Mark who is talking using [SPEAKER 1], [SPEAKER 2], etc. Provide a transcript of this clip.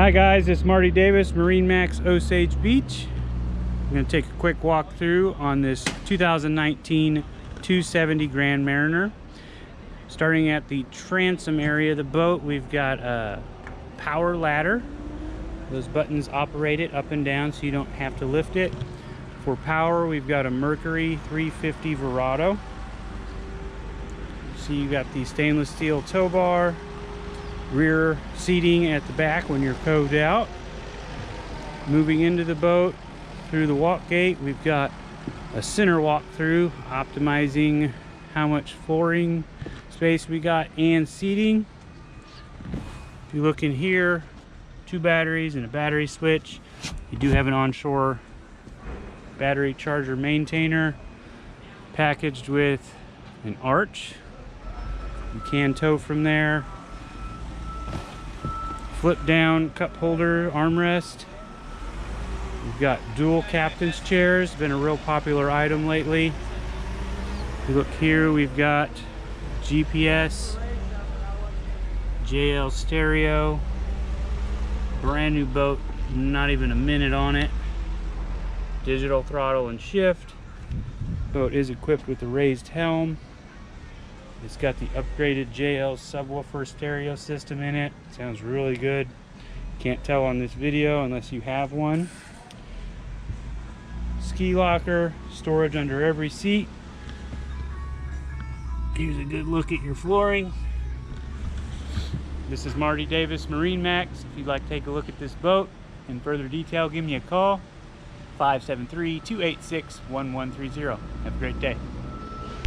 [SPEAKER 1] Hi guys, it's Marty Davis, MarineMax Osage Beach. I'm going to take a quick walk through on this 2019 270 Grand Mariner. Starting at the transom area of the boat, we've got a power ladder. Those buttons operate it up and down so you don't have to lift it. For power, we've got a Mercury 350 Verado. So you got the stainless steel tow bar, rear seating at the back when you're coved out. Moving into the boat through the walk gate, we've got a center walk through, optimizing how much flooring space we got and seating. If you look in here, 2 batteries and a battery switch. You do have an onshore battery charger maintainer packaged with an arch. You can tow from there. Flip down cup holder armrest. We've got dual captain's chairs, been a real popular item lately. If you look here, we've got GPS, JL stereo, brand new boat, not even a minute on it. Digital throttle and shift. Boat is equipped with a raised helm. It's got the upgraded JL subwoofer stereo system in it. Sounds really good. Can't tell on this video unless you have one. Ski locker, storage under every seat. Here's a good look at your flooring. This is Marty Davis, MarineMax. If you'd like to take a look at this boat in further detail, give me a call. 573-286-1130. Have a great day.